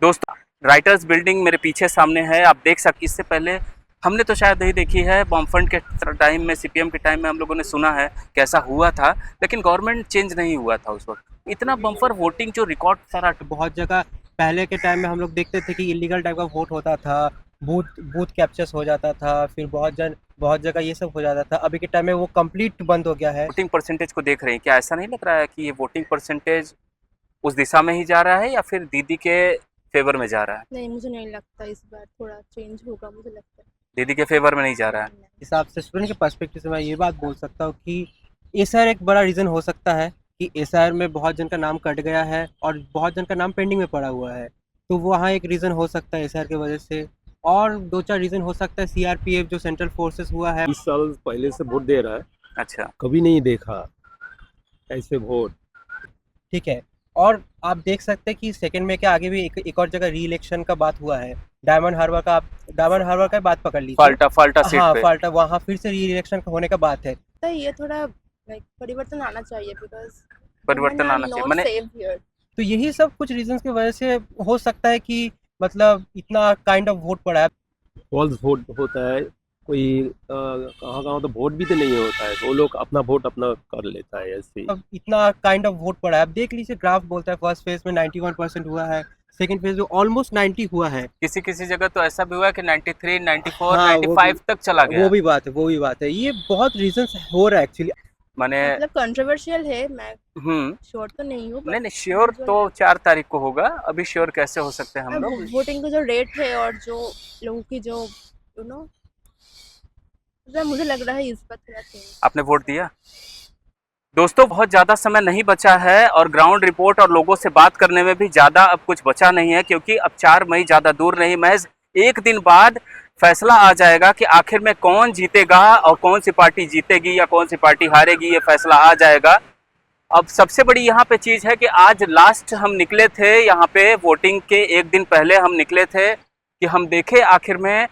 दोस्तों, writers building मेरे पीछे सामने है, आप देख सकते। इससे पहले हमने तो शायद नहीं देखी है। बमफंड के टाइम में, सीपीएम के टाइम में हम लोगों ने सुना है कैसा हुआ था, लेकिन गवर्नमेंट चेंज नहीं हुआ था उस वक्त। इतना बम्पर वोटिंग जो रिकॉर्ड सारा बहुत जगह पहले के टाइम में हम लोग देखते थे कि इलीगल टाइप का वोट होता था, बूथ बूथ कैप्चर्स हो जाता था, फिर बहुत जगह ये सब हो जाता था। अभी के टाइम में वो कंप्लीट बंद हो गया है। वोटिंग परसेंटेज को देख रहे हैं, क्या ऐसा नहीं लग रहा है कि ये वोटिंग परसेंटेज उस दिशा में ही जा रहा है या फिर दीदी के फेवर में जा रहा है? नहीं, मुझे नहीं लगता इस बार थोड़ा चेंज होगा, मुझे लगता है। दीदी के फेवर में नहीं जा रहा है। नहीं। हिसाब से स्टूडेंट के पर्सपेक्टिव से मैं ये बात बोल सकता हूँ कि एसआर एक बड़ा रीज़न हो सकता है कि एसआर में बहुत जन का नाम कट गया है और बहुत जन का नाम पेंडिंग में पड़ा हुआ है, तो वहाँ एक रीज़न हो सकता है एसआर की वजह से। और दो चार रीज़न हो सकता है सीआरपीएफ जो सेंट्रल फोर्सेस हुआ है। 20 साल पहले से वोट दे रहा है, अच्छा, कभी नहीं देखा ऐसे वोट। ठीक है। और आप देख सकते हैं कि सेकंड में के आगे भी एक और जगह री इलेक्शन का बात हुआ है। डायमंड हार्बर का बात पकड़ लीजिए। फाल्टा फाल्टा सीट हाँ, पे फाल्टा वहाँ फिर से री इलेक्शन होने का बात है। तो ये थोड़ा लाइक परिवर्तन आना चाहिए बिकॉज परिवर्तन आना चाहिए। मैंने सेव हियर। तो यही सब कुछ रीजंस की वजह से हो सकता है कि मतलब इतना काइंड ऑफ वोट पड़ा है। फॉल्स वोट होता है, कोई कहाँ कहाँ तो वोट भी तो नहीं होता है, तो वो लोग अपना वोट अपना कर लेता है ऐसे ही। अब इतना काइंड ऑफ वोट पड़ा है। अब देख लीजिए, ग्राफ बोलता है फर्स्ट फेज में 91% हुआ है, सेकंड फेज में ऑलमोस्ट 90 हुआ है। किसी किसी जगह तो ऐसा भी हुआ है कि 93, 94, हाँ, वो 95 तक चला गया। वो भी बात है। ये बहुत रीजंस हो रहा है एक्चुअली। मैंने मतलब कंट्रोवर्शियल है, मैं हम्म श्योर तो नहीं हूँ नहीं नहीं, श्योर तो 4 तारीख को होगा। अभी श्योर कैसे हो सकते हैं हम अब लोग? वोटिंग का जो रेट है और जो लोगों की जो यू नो मुझे लग रहा है इस पर थोड़ा चेंज। आपने वोट दिया? दोस्तों, बहुत ज़्यादा समय नहीं बचा है और ग्राउंड रिपोर्ट और लोगों से बात करने में भी ज़्यादा अब कुछ बचा नहीं है, क्योंकि अब 4 मई ज़्यादा दूर नहीं, महज एक दिन बाद फैसला आ जाएगा कि आखिर में कौन जीतेगा और कौन सी पार्टी जीतेगी या कौन सी पार्टी हारेगी। ये फैसला आ जाएगा। अब सबसे बड़ी यहाँ पे चीज़ है कि आज लास्ट हम निकले थे यहाँ पे, वोटिंग के एक दिन पहले हम निकले थे कि हम देखें आखिर में।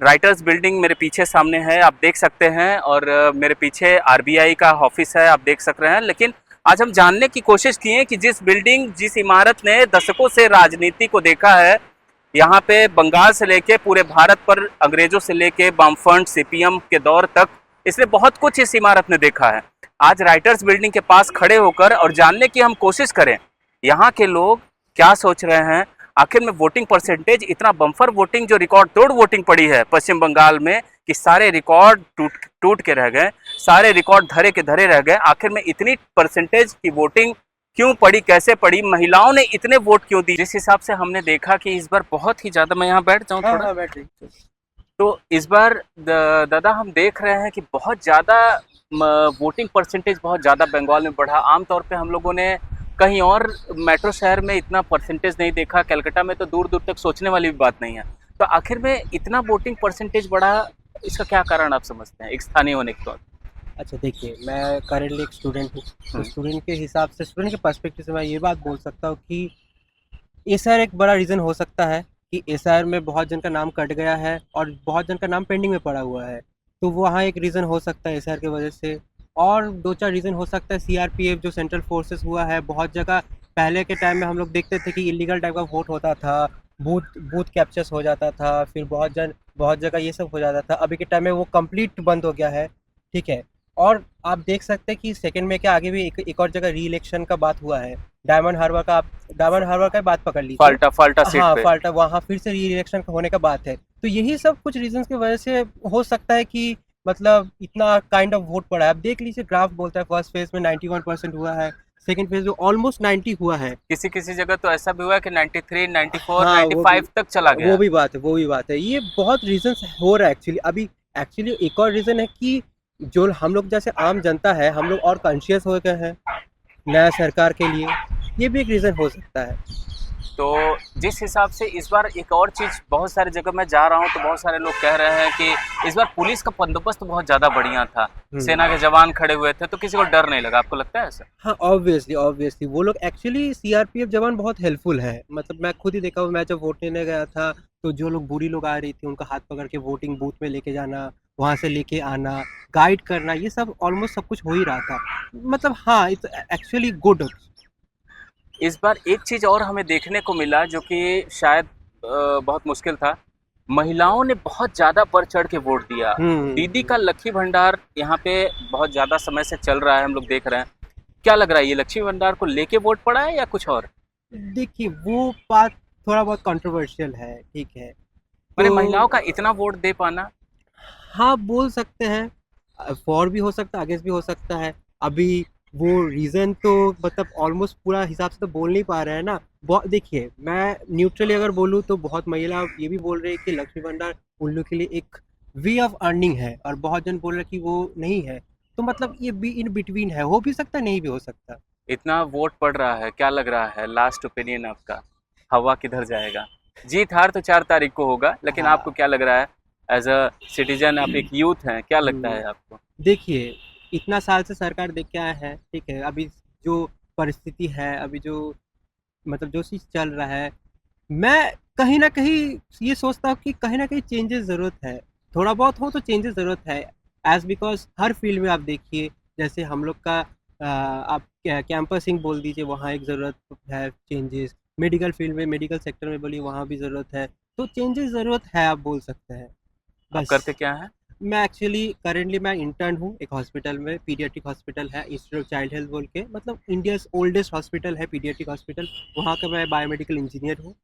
राइटर्स बिल्डिंग मेरे पीछे सामने है, आप देख सकते हैं, और मेरे पीछे आरबीआई का ऑफिस है, आप देख सक रहे हैं। लेकिन आज हम जानने की कोशिश किए कि जिस इमारत ने दशकों से राजनीति को देखा है, यहाँ पे बंगाल से लेके पूरे भारत पर, अंग्रेजों से लेके वामफ्रंट सीपीएम के दौर तक, इसने बहुत कुछ इस इमारत ने देखा है। आज राइटर्स बिल्डिंग के पास खड़े होकर और जानने की हम कोशिश करें यहाँ के लोग क्या सोच रहे हैं। आखिर में वोटिंग परसेंटेज, इतना बम्पर वोटिंग जो रिकॉर्ड तोड़ वोटिंग पड़ी है पश्चिम बंगाल में, कि सारे रिकॉर्ड टूट के रह गए, सारे रिकॉर्ड धरे के धरे रह गए। आखिर में इतनी परसेंटेज की वोटिंग क्यों पड़ी, कैसे पड़ी, महिलाओं ने इतने वोट क्यों दी? जिस हिसाब से हमने देखा कि इस बार बहुत ही ज्यादा, मैं यहाँ बैठ जाऊँ थोड़ा। तो इस बार दादा हम देख रहे हैं कि बहुत ज़्यादा वोटिंग परसेंटेज बहुत ज़्यादा बंगाल में बढ़ा। आमतौर पे हम लोगों ने कहीं और मेट्रो शहर में इतना परसेंटेज नहीं देखा, कलकत्ता में तो दूर दूर तक सोचने वाली भी बात नहीं है। तो आखिर में इतना वोटिंग परसेंटेज बढ़ा, इसका क्या कारण आप समझते हैं एक स्थानीय होने के तौर? अच्छा, देखिए, मैं करेंटली एक स्टूडेंट हूँ, तो स्टूडेंट के हिसाब से, स्टूडेंट के पर्सपेक्टिव से मैं ये बात बोल सकता हूँ कि एसआर एक बड़ा रीज़न हो सकता है कि एसआर में बहुत जन का नाम कट गया है और बहुत जन का नाम पेंडिंग में पड़ा हुआ है, तो वहाँ एक रीज़न हो सकता है एसआर की वजह से। और दो चार रीज़न हो सकता है सीआरपीएफ जो सेंट्रल फोर्सेस हुआ है। बहुत जगह पहले के टाइम में हम लोग देखते थे कि इलीगल टाइप का वोट होता था, बूथ कैप्चर्स हो जाता था, फिर बहुत जगह ये सब हो जाता था। अभी के टाइम में वो कंप्लीट बंद हो गया है। ठीक है। और आप देख सकते हैं कि सेकंड में के आगे भी एक और जगह री इलेक्शन का बात हुआ है। डायमंड हार्बर का बात पकड़ लीजिए। फाल्टा सीट हाँ, पे फाल्टा वहाँ फिर से री इलेक्शन होने का बात है। तो यही सब कुछ रीजंस की वजह से हो सकता है कि मतलब इतना काइंड ऑफ वोट पड़ा है। अब देख लीजिए, ग्राफ बोलता है फर्स्ट फेज में 91% हुआ है, सेकंड फेज में ऑलमोस्ट 90 हुआ है। किसी किसी जगह तो ऐसा भी हुआ है कि 93, 94, हाँ, 95 तक चला गया। वो भी बात है। ये बहुत रीजंस हो रहा है एक्चुअली। अभी एक्चुअली एक और रीजन है कि जो हम लोग जैसे आम जनता है, हम लोग और कॉन्शियस हो गए हैं नया सरकार के लिए। ये भी एक रीज़न हो सकता है। तो जिस हिसाब से इस बार एक और चीज़, बहुत सारी जगह मैं जा रहा हूँ तो बहुत सारे लोग कह रहे हैं कि इस बार पुलिस का बंदोबस्त बहुत ज़्यादा बढ़िया था, सेना के जवान खड़े हुए थे, तो किसी को डर नहीं लगा। आपको लगता है ऐसा? हाँ, ऑब्वियसली वो लोग एक्चुअली सीआरपीएफ जवान बहुत हेल्पफुल है। मतलब मैं खुद ही देखा हूँ, मैं जब वोट लेने गया था तो जो लोग बुरी लोग आ रही थी उनका हाथ पकड़ के वोटिंग बूथ में लेके जाना, वहाँ से लेके आना, गाइड करना, ये सब ऑलमोस्ट सब कुछ हो ही रहा था। मतलब हाँ, इट्स एक्चुअली गुड। इस बार एक चीज़ और हमें देखने को मिला जो कि शायद बहुत मुश्किल था। महिलाओं ने बहुत ज़्यादा बढ़ चढ़ के वोट दिया। दीदी का लक्ष्मी भंडार यहाँ पे बहुत ज़्यादा समय से चल रहा है, हम लोग देख रहे हैं। क्या लग रहा है, ये लक्ष्मी भंडार को लेके वोट पड़ा है या कुछ और? देखिए वो बात थोड़ा बहुत कंट्रोवर्शियल है, ठीक है। मैंने तो महिलाओं का इतना वोट दे पाना, हाँ बोल सकते हैं, फॉर भी हो सकता है, अगेंस्ट भी हो सकता है। अभी वो रीज़न तो मतलब ऑलमोस्ट पूरा हिसाब से तो बोल नहीं पा रहे हैं ना। देखिए मैं न्यूट्रली अगर बोलूँ तो बहुत महिला ये भी बोल रही है कि लक्ष्मी भंडार उन लोग के लिए एक वे ऑफ अर्निंग है, और बहुत जन बोल रहे हैं कि वो नहीं है। तो मतलब ये भी इन बिटवीन है, हो भी सकता है, नहीं भी हो सकता। इतना वोट पड़ रहा है, क्या लग रहा है, लास्ट ओपिनियन आपका, हवा किधर जाएगा? जीत हार तो 4 तारीख को होगा, लेकिन हाँ। आपको क्या लग रहा है, एज अ सिटीजन आप एक यूथ हैं, क्या लगता है आपको? देखिए इतना साल से सरकार देख के आया है, ठीक है। अभी जो परिस्थिति है, अभी जो मतलब जो चीज़ चल रहा है, मैं कहीं न कहीं ये सोचता हूँ कि कहीं न कहीं चेंजेस ज़रूरत है। थोड़ा बहुत हो तो चेंजेस ज़रूरत है। बिकॉज़ हर फ़ील्ड में आप देखिए, जैसे हम लोग का आप कैंपसिंग बोल दीजिए, वहाँ एक ज़रूरत है चेंजेस। मेडिकल फ़ील्ड में, मेडिकल सेक्टर में बोलिए, वहाँ भी ज़रूरत है। तो चेंजेस ज़रूरत है, आप बोल सकते हैं। आप बस। करते क्या हैं? मैं एक्चुअली करेंटली मैं इंटर्न हूँ एक हॉस्पिटल में, पीडियाट्रिक हॉस्पिटल है, इंस्टीट्यूट ऑफ चाइल्ड हेल्थ बोल के, मतलब इंडियाज़ ओल्डेस्ट हॉस्पिटल है पीडियाट्रिक हॉस्पिटल। वहाँ का मैं बायोमेडिकल इंजीनियर हूँ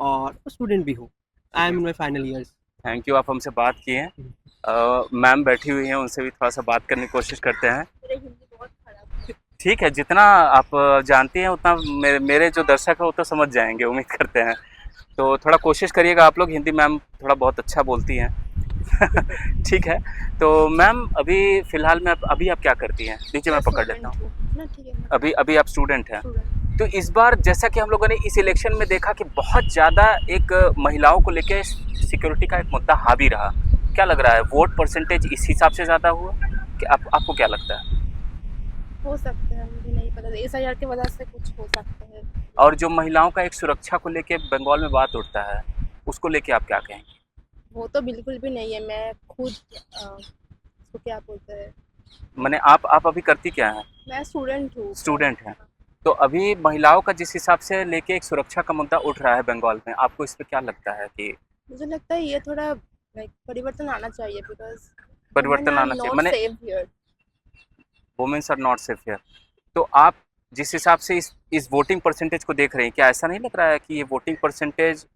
और स्टूडेंट भी हूँ। I am in my final years. Thank you, आप हमसे बात किए हैं। मैम बैठी हुई हैं, उनसे भी थोड़ा सा बात करने की कोशिश करते हैं। मेरी हिंदी बहुत खराब है। ठीक है, जितना आप जानती हैं उतना मेरे जो दर्शक हैं वो तो समझ जाएंगे, उम्मीद करते हैं। तो थोड़ा कोशिश करिएगा आप लोग, हिंदी मैम थोड़ा बहुत अच्छा बोलती हैं। ठीक है, तो मैम अभी फ़िलहाल में अभी आप क्या करती हैं? नीचे मैं पकड़ लेता हूँ। ना ठीक है, अभी आप स्टूडेंट हैं। स्टूडेंट। तो इस बार जैसा कि हम लोगों ने इस इलेक्शन में देखा कि बहुत ज़्यादा एक महिलाओं को लेके सिक्योरिटी का एक मुद्दा हावी रहा। क्या लग रहा है, वोट परसेंटेज इस हिसाब से ज़्यादा हुआ? कि आपको क्या लगता है? हो सकता है, मुझे नहीं पता, एसआईआर की वजह से कुछ हो सकता है। और जो महिलाओं का एक सुरक्षा को लेके बंगाल में बात उठता है, उसको लेके आप क्या कहेंगे? वो तो बिल्कुल भी नहीं है। मैं खुद उसको क्या बोलते हैं, माने आप अभी करती क्या हैं? मैं स्टूडेंट हूँ। स्टूडेंट हैं। तो अभी महिलाओं का जिस हिसाब से लेके एक सुरक्षा का मुद्दा उठ रहा है बंगाल में, आपको इस पे क्या लगता है कि मुझे लगता है ये थोड़ा लाइक परिवर्तन आना चाहिए, बिकॉज परिवर्तन आना चाहिए? माने safe here. Womens are not safe here. तो आप जिस हिसाब से इस वोटिंग परसेंटेज को देख रहे हैं, क्या ऐसा नहीं लग रहा है कि ये वोटिंग परसेंटेज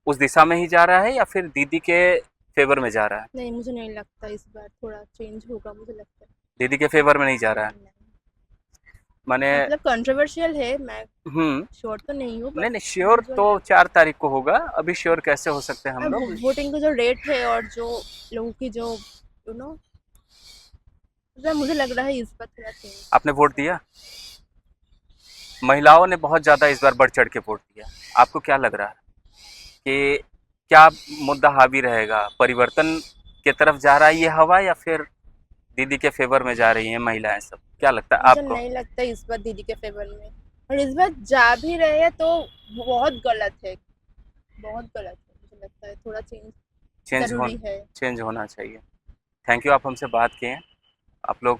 उस दिशा में ही जा रहा है या फिर दीदी के फेवर में जा रहा है? नहीं, मुझे नहीं लगता इस बार थोड़ा चेंज होगा, मुझे लगता है। दीदी के फेवर में नहीं जा रहा है? नहीं। माने मतलब कंट्रोवर्शियल है, मैं हम्म श्योर तो नहीं हूँ, नहीं नहीं, श्योर तो 4 तारीख को होगा, अभी श्योर कैसे हो सकते हैं हम लोग? वोटिंग का जो रेट है और जो लोगों की जो मुझे लग रहा है इस बार थोड़ा चेंज। आपने वोट दिया? महिलाओं ने बहुत ज़्यादा इस बार बढ़ चढ़ के वोट दिया। आपको क्या लग रहा है कि क्या मुद्दा हावी रहेगा, परिवर्तन की तरफ जा रहा है ये हवा, या फिर दीदी के फेवर में जा रही हैं महिलाएं सब? क्या लगता है मुझे आपको? नहीं लगता इस बार दीदी के फेवर में, और इस बार जा भी रहे हैं तो बहुत गलत है, बहुत गलत है। मुझे लगता है थोड़ा चेंज जरूरी है। चेंज होना चाहिए। थैंक यू, आप हमसे बात किए। आप लोग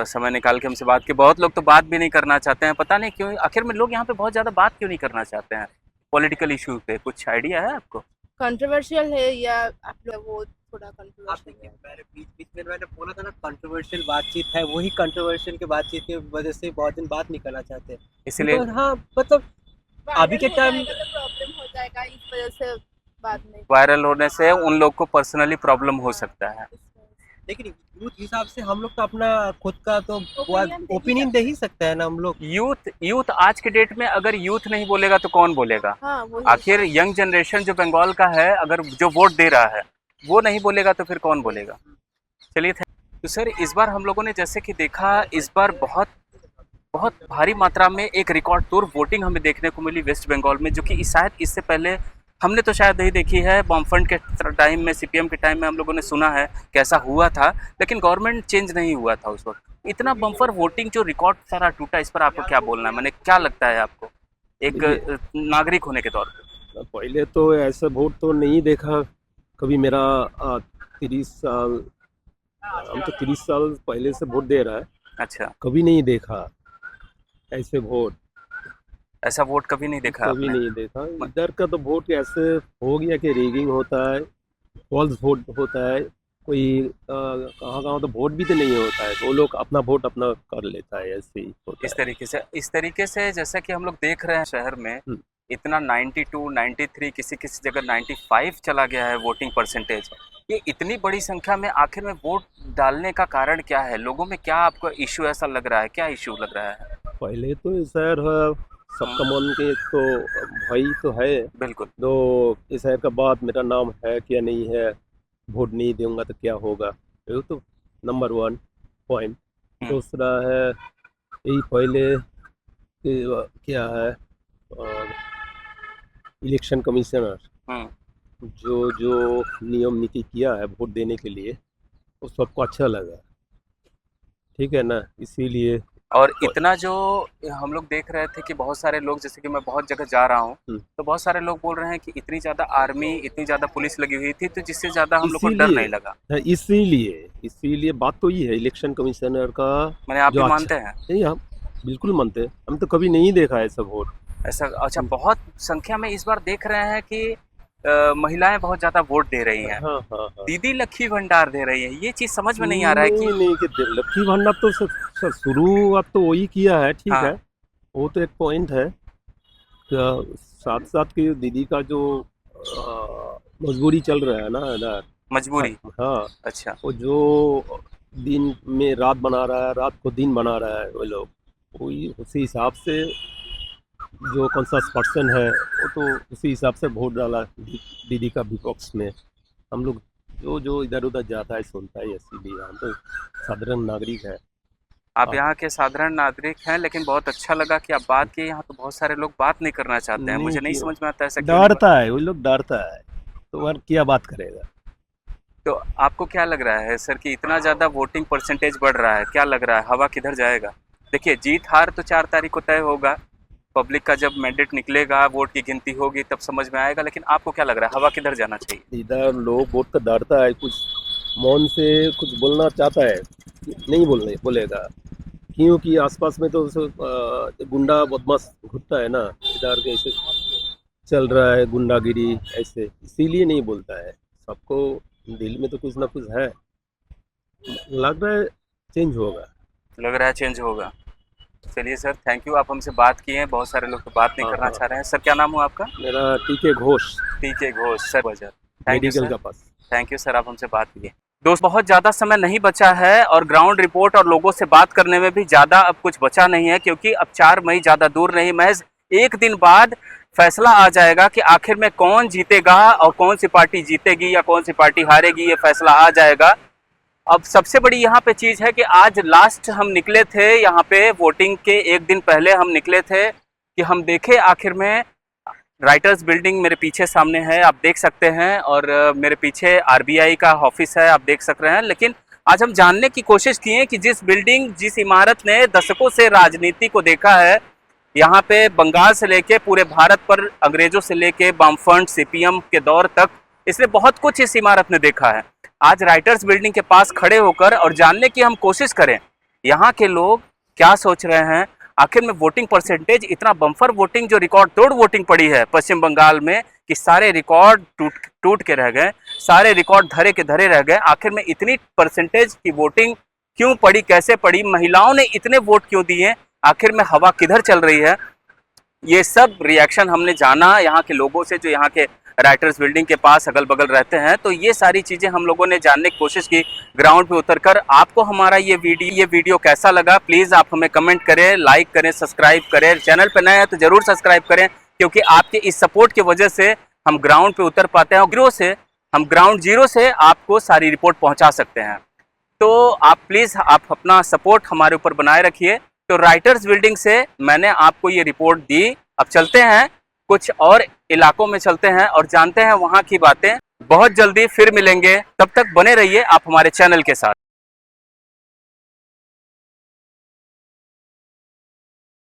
समय निकाल के हमसे बात किए। बहुत लोग तो बात भी नहीं करना चाहते हैं, पता नहीं क्यों, आखिर में लोग यहाँ पे बहुत ज़्यादा बात क्यों नहीं करना चाहते हैं पॉलिटिकल इशू पे? कुछ आइडिया है आपको? कंट्रोवर्शियल है या आप लोग वो थोड़ा आप कंट्रोवर्शियल देखिए, है। मैंने बीच-बीच में मैंने बोला था ना, कंट्रोवर्शियल बातचीत है, वही कंट्रोवर्शियल की बातचीत की वजह से बहुत दिन बात नहीं करना चाहते। इसलिए बिकॉज़ हाँ, मतलब अभी के टाइम तो प्रॉब्लम हो जाएगा, इस वजह से बाद में। वायरल होने से उन लोग को पर्सनली प्रॉब्लम हो हाँ, सकता है। इस वजह से। लेकिन यूथ हिसाब से हम लोग तो अपना खुद का तो Opinion दे ही ओपिनियन दे ही सकते हैं ना हम लोग। यूथ यूथ आज के डेट में अगर यूथ नहीं बोलेगा तो कौन बोलेगा? हाँ, वही। आखिर यंग जनरेशन जो बंगाल का है, अगर जो वोट दे रहा है वो नहीं बोलेगा तो फिर कौन बोलेगा? चलिए तो सर, इस बार हम लोगों ने जैसे कि देखा, इस बार बहुत बहुत भारी मात्रा में एक रिकॉर्ड तोड़ वोटिंग हमें देखने को मिली वेस्ट बंगाल में, जो कि शायद इससे पहले हमने तो शायद नहीं देखी है। बॉम्बफ्रंट के टाइम में, सीपीएम के टाइम में हम लोगों ने सुना है कैसा हुआ था, लेकिन गवर्नमेंट चेंज नहीं हुआ था उस वक्त। इतना बम्पर वोटिंग जो रिकॉर्ड सारा टूटा, इस पर आपको क्या बोलना है? मैंने क्या लगता है आपको एक नागरिक होने के तौर पर? पहले तो ऐसा वोट तो नहीं देखा कभी। मेरा 30 साल, हम तो 30 साल पहले से वोट दे रहा है, अच्छा, कभी नहीं देखा ऐसे वोट। ऐसा वोट कभी नहीं देखा कभी आपने? नहीं देखा इधर का। तो वोट ऐसे हो गया कि रिगिंग होता है, फॉल्स वोट होता है, कोई कहाँ कहाँ तो वोट भी तो नहीं होता है, तो वो लोग अपना वोट अपना कर लेता है, ऐसे ही होता इस है। तरीके से जैसा कि हम लोग देख रहे हैं शहर में हम्म। इतना 92, 93, किसी किसी जगह 95 चला गया है वोटिंग परसेंटेज। ये इतनी बड़ी संख्या में आखिर में वोट डालने का कारण क्या है? लोगों में क्या आपको इशू ऐसा लग रहा है? क्या इशू लग रहा है? पहले तो सर सबका मन के तो भाई तो है, बिल्कुल। तो इस शहर का बात मेरा नाम है क्या नहीं है, वोट नहीं दूंगा तो क्या होगा, ये तो नंबर 1 पॉइंट। हम्म। दूसरा है यही पहले कि क्या है, इलेक्शन कमिश्नर हम्म। जो जो नियम नीति किया है वोट देने के लिए, वो सबको अच्छा लगा, ठीक है ना, इसीलिए। और इतना जो हम लोग देख रहे थे कि बहुत सारे लोग, जैसे कि मैं बहुत जगह जा रहा हूँ तो बहुत सारे लोग बोल रहे हैं कि इतनी ज़्यादा आर्मी, इतनी ज़्यादा पुलिस लगी हुई थी, तो जिससे ज़्यादा हम लोग को डर नहीं लगा। इसीलिए बात तो ये है इलेक्शन कमिश्नर का। मैंने आप जो भी अच्छा मानते हैं नहीं, हम बिल्कुल मानते हैं, हम तो कभी नहीं देखा है सब वोट। ऐसा? अच्छा, बहुत संख्या में इस बार देख रहे हैं कि महिलाएं बहुत ज़्यादा वोट दे रही हैं। हाँ हाँ हाँ। दीदी लक्ष्मी भंडार दे रही है, ये चीज़ समझ में नहीं आ रहा है कि नहीं कि लक्ष्मी भंडार तो शुरुआत तो वही किया है, ठीक हाँ। है, वो तो एक पॉइंट है। साथ साथ की दीदी का जो मजबूरी चल रहा है ना इधर, मजबूरी। हाँ, अच्छा। वो जो दिन में रात बना रहा है, रात को दिन बना रहा है, वो लोग वही उसी हिसाब से जो कॉन्सियस पर्सन है वो तो उसी हिसाब से वोट डाला दीदी का विपक्ष में। हम लोग जो जो इधर उधर जाता है सुनता है, इसीलिए हम तो साधारण नागरिक है। आप यहाँ के साधारण नागरिक हैं, लेकिन बहुत अच्छा लगा कि आप बात किए। यहाँ तो बहुत सारे लोग बात नहीं करना चाहते हैं, मुझे नहीं समझ में आता ऐसा क्यों नहीं डरता है, वो लोग डरता है, तो और क्या बात करेगा। तो आपको क्या लग रहा है सर कि इतना ज़्यादा वोटिंग परसेंटेज बढ़ रहा है, क्या लग रहा है हवा किधर जाएगा? देखिए, जीत हार तो 4 तारीख को तय होगा, पब्लिक का जब मैंडेट निकलेगा, वोट की गिनती होगी, तब समझ में आएगा। लेकिन आपको क्या लग रहा है हवा किधर जाना चाहिए? इधर लोग वोट का डरता है, कुछ मौन से कुछ बोलना चाहता है, नहीं बोलेगा, क्योंकि आसपास में तो गुंडा बदमाश घुटता है ना, इधर कैसे चल रहा है गुंडागिरी ऐसे, इसीलिए नहीं बोलता है। सबको दिल में तो कुछ ना कुछ है, लग रहा है चेंज होगा। लग रहा है चेंज होगा। चलिए सर, थैंक यू, आप हमसे बात किए हैं। बहुत सारे लोग तो बात नहीं हाँ करना हाँ, चाह रहे हैं। सर, क्या नाम हुआ आपका? मेरा टीके घोष, टीके Ghosh sir buzzer. Thank you medical sir. का पास। थैंक यू सर, आप हमसे बात किए। दोस्त, बहुत ज़्यादा समय नहीं बचा है और ग्राउंड रिपोर्ट और लोगों से बात करने में भी ज़्यादा अब कुछ बचा नहीं है, क्योंकि अब 4 मई ज़्यादा दूर नहीं, महज एक दिन बाद फैसला आ जाएगा कि आखिर में कौन जीतेगा और कौन सी पार्टी जीतेगी या कौन सी पार्टी हारेगी, ये फैसला आ जाएगा। अब सबसे बड़ी यहाँ पे चीज़ है कि आज लास्ट हम निकले थे यहाँ पे, वोटिंग के एक दिन पहले हम निकले थे कि हम देखें आखिर में। राइटर्स बिल्डिंग मेरे पीछे सामने है, आप देख सकते हैं, और मेरे पीछे आरबीआई का ऑफिस है, आप देख सक रहे हैं। लेकिन आज हम जानने की कोशिश किए कि जिस इमारत ने दशकों से राजनीति को देखा है, यहाँ पे बंगाल से लेके पूरे भारत पर, अंग्रेजों से लेके वामफ्रंट सीपीएम के दौर तक, इसने बहुत कुछ इस इमारत ने देखा है। आज राइटर्स बिल्डिंग के पास खड़े होकर और जानने की हम कोशिश करें यहाँ के लोग क्या सोच रहे हैं। आखिर में वोटिंग परसेंटेज, इतना बम्फर वोटिंग, जो रिकॉर्ड तोड़ वोटिंग पड़ी है पश्चिम बंगाल में, कि सारे रिकॉर्ड टूट के रह गए, सारे रिकॉर्ड धरे के धरे रह गए। आखिर में इतनी परसेंटेज की वोटिंग क्यों पड़ी, कैसे पड़ी, महिलाओं ने इतने वोट क्यों दिए, आखिर में हवा किधर चल रही है, ये सब रिएक्शन हमने जाना यहाँ के लोगों से जो यहाँ के राइटर्स बिल्डिंग के पास अगल बगल रहते हैं। तो ये सारी चीज़ें हम लोगों ने जानने की कोशिश की ग्राउंड पे उतरकर। आपको हमारा ये वीडियो कैसा लगा, प्लीज़ आप हमें कमेंट करें, लाइक करें, सब्सक्राइब करें। चैनल पर नए हैं तो ज़रूर सब्सक्राइब करें, क्योंकि आपके इस सपोर्ट की वजह से हम ग्राउंड पे उतर पाते हैं और ग्राउंड जीरो से आपको सारी रिपोर्ट पहुँचा सकते हैं। तो आप प्लीज़ आप अपना सपोर्ट हमारे ऊपर बनाए रखिए। तो राइटर्स बिल्डिंग से मैंने आपको ये रिपोर्ट दी। अब चलते हैं कुछ और इलाकों में, चलते हैं और जानते हैं वहाँ की बातें। बहुत जल्दी फिर मिलेंगे, तब तक बने रहिए आप हमारे चैनल के साथ।